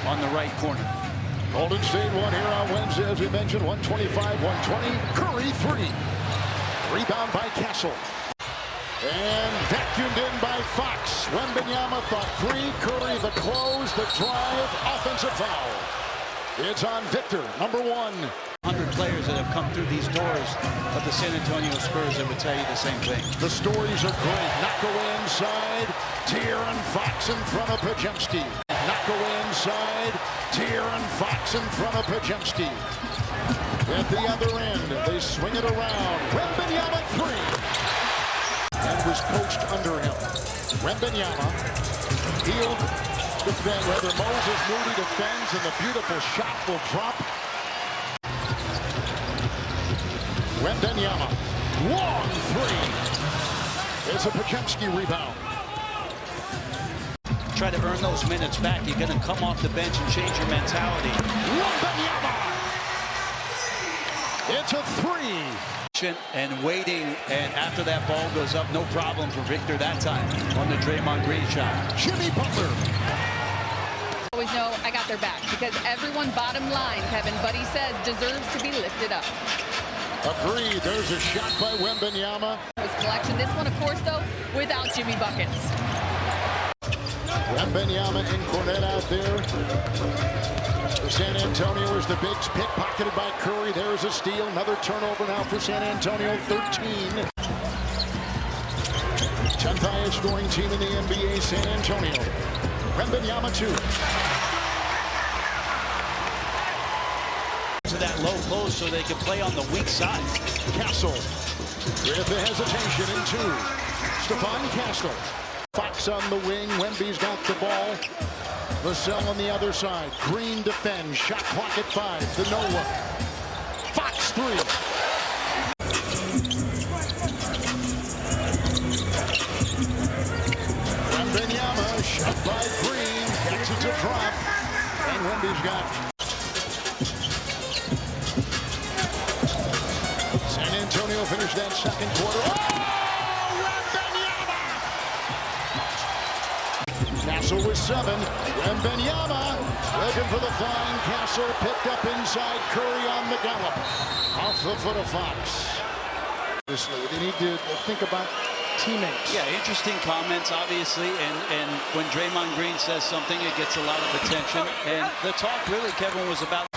on the right corner. Golden State won here on Wednesday, as we mentioned, 125-120. Curry, 3. Rebound by Castle. And vacuumed in by Fox. Wembanyama thought 3. Curry the close, the drive, offensive foul. It's on Victor, number 1. 100 players that have come through these doors of the San Antonio Spurs that would tell you the same thing. The stories are great. Knock away inside. De'Aaron Fox in front of Pajemski. Knock away inside. De'Aaron Fox in front of Pajemski. At the other end, they swing it around. Wembanyama 3. And was coached under him. Wembanyama healed. Defend. Whether Moses Moody defends, and the beautiful shot will drop. Wembanyama, long 3. It's a Pajemski rebound. Try to earn those minutes back. You're going to come off the bench and change your mentality. Wembanyama! It's a 3. And waiting, and after that ball goes up, no problem for Victor that time on the Draymond Green shot. Jimmy Butler. Always know I got their back, because everyone bottom line, Kevin, Buddy says, deserves to be lifted up. Agreed. There's a shot by Wembanyama. His collection. This one, of course, though, without Jimmy Buckets. Wembanyama and Cornette out there. For San Antonio is the bigs, pickpocketed by Curry. There's a steal. Another turnover now for San Antonio. 13. 10th highest scoring team in the NBA, San Antonio. Wembanyama 2. To that low post so they can play on the weak side. Castle with the hesitation in 2. Stephon Castle. Fox on the wing. Wemby's got the ball. Vassell on the other side. Green defends. Shot clock at 5. The Noah. Fox 3. Wembanyama shot by Green. Gets it to drop. And Wemby's got San Antonio finished that second quarter. Oh, Wembanyama! Castle with 7. Wembanyama looking for the flying Castle. Picked up inside. Curry on the gallop. Off the foot of Fox. They need to think about teammates. Yeah, interesting comments, obviously. And when Draymond Green says something, it gets a lot of attention. And the talk really, Kevin, was about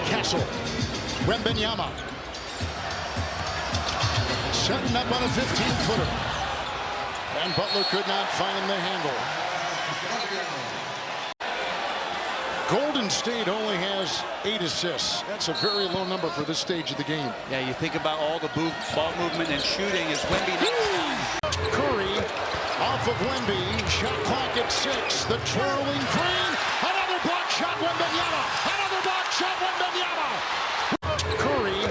Castle. Wembanyama. Setting up on a 15-footer. And Butler could not find the handle. Golden State only has 8 assists. That's a very low number for this stage of the game. Yeah, you think about all the ball movement and shooting as Wemby knocks down. Curry off of Wemby. Shot clock at 6. The twirling Green. Another block shot, Wembanyama. Another block shot, Wembanyama. Curry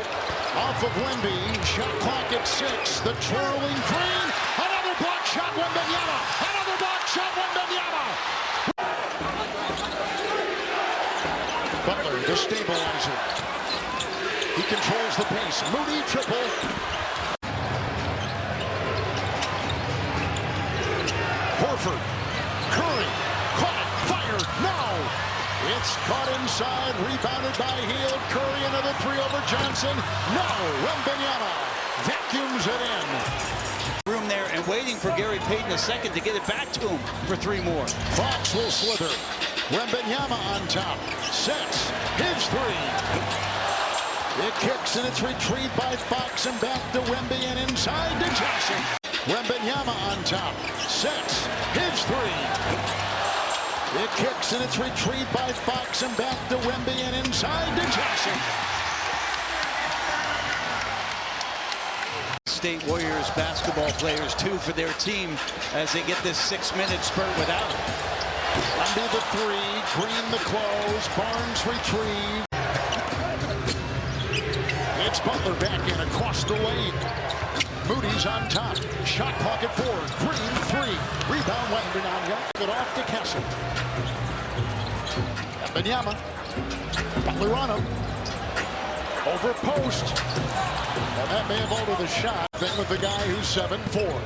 off of Wemby. Shot clock at 6. The twirling Green. Another block shot, Wembanyama. Another block shot, Wembanyama. Butler, the stabilizer. He controls the pace. Moody triple. Horford. Curry. Caught it. Fired. No. It's caught inside. Rebounded by Hield. Curry another 3 over Johnson. No. Wembanyama vacuums it in. Room there and waiting for Gary Payton II to get it back to him for 3 more. Fox will slither. Wembanyama on top. Sets. His 3. It kicks and it's retrieved by Fox and back to Wemby and inside to Johnson. Wembanyama on top. Sets. His 3. It kicks and it's retrieved by Fox and back to Wemby and inside to Johnson. State Warriors basketball players, 2 for their team as they get this 6-minute spurt without him. Under the 3, Green the close, Barnes retrieve. It's Butler back in across the lane. Moody's on top. Shot clock at 4. Green 3. Rebound Wembanyama. It off to Castle. Wembanyama. Butler on him. Over post. And that may have altered the shot. Thing with the guy who's 7'4".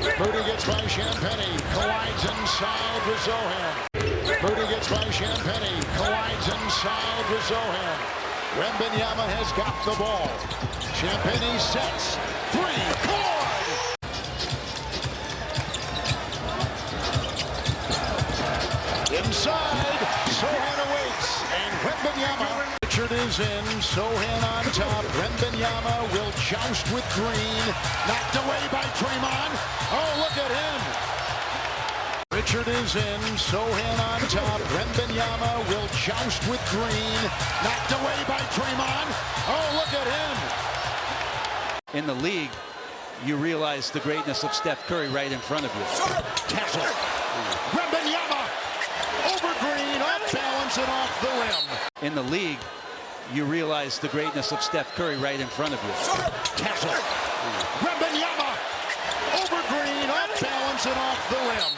Moody gets by Champagnie, collides inside with Sochan. Moody gets by Champagnie, collides inside with Sochan. Wembanyama has got the ball. Champagnie sets, three, good! Inside, Sochan awaits, and Wembanyama. Richard is in, Sochan on top. Wembanyama will joust with Green. Knocked away by Draymond. Oh, look at him. Richard is in, Sochan on top. Wembanyama will joust with Green. Knocked away by Draymond. Oh, look at him. In the league, you realize the greatness of Steph Curry right in front of you. Castle. Wembanyama over Green, off balance and off the rim. In the league, you realize the greatness of Steph Curry right in front of you. Castle. Wembanyama over Green, off balance and off the rim.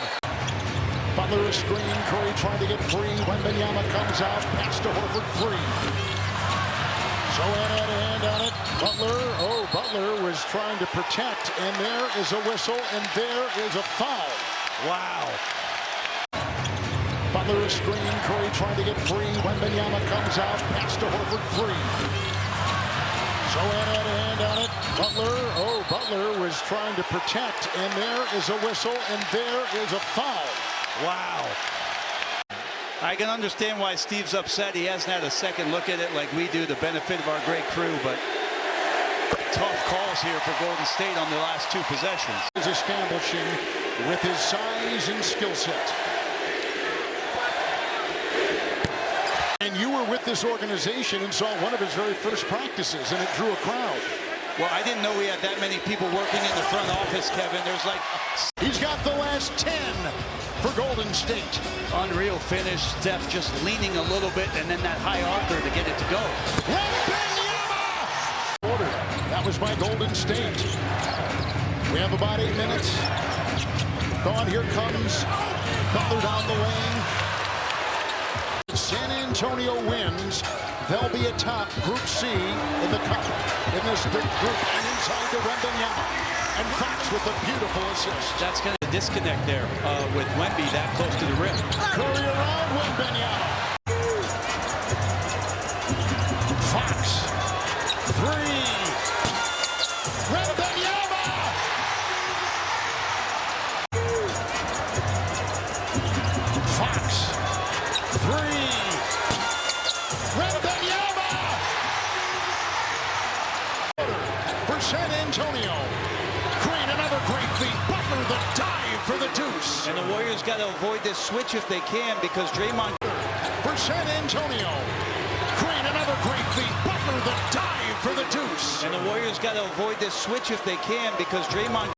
Butler is screen, Curry trying to get free. Wembanyama comes out, pass to Horford, free. Sochan had a hand on it. Butler was trying to protect, and there is a whistle, and there is a foul. Wow. Butler is screen, Curry trying to get free. Wembanyama comes out, pass to Horford, free. Sochan had a hand on it. Butler was trying to protect, and there is a whistle, and there is a foul. Wow. I can understand why Steve's upset. He hasn't had a second look at it like we do, the benefit of our great crew, but tough calls here for Golden State on the last two possessions. Is establishing with his size and skill set. And you were with this organization and saw one of his very first practices, and it drew a crowd. Well, I didn't know we had that many people working in the front office, Kevin. There's like... He's got the last 10 for Golden State. Unreal finish. Steph just leaning a little bit, and then that high archer to get it to go. Wembanyama! Order. That was by Golden State. We have about 8 minutes. Gone. Here comes Butler down the lane. San Antonio wins. They'll be atop Group C in the cup in this big group, and inside to Wembanyama. And Fox with a beautiful assist. That's kind of a disconnect there with Wemby that close to the rim. Curry around Wembanyama. Fox. Three. Wembanyama. Fox. Three. Wembanyama. For San Antonio. Green, another great feed. Butler, the dive for the deuce. And the Warriors got to avoid this switch if they can, because Draymond... For San Antonio. Green, another great feed. Butler, the dive for the deuce. And the Warriors got to avoid this switch if they can, because Draymond...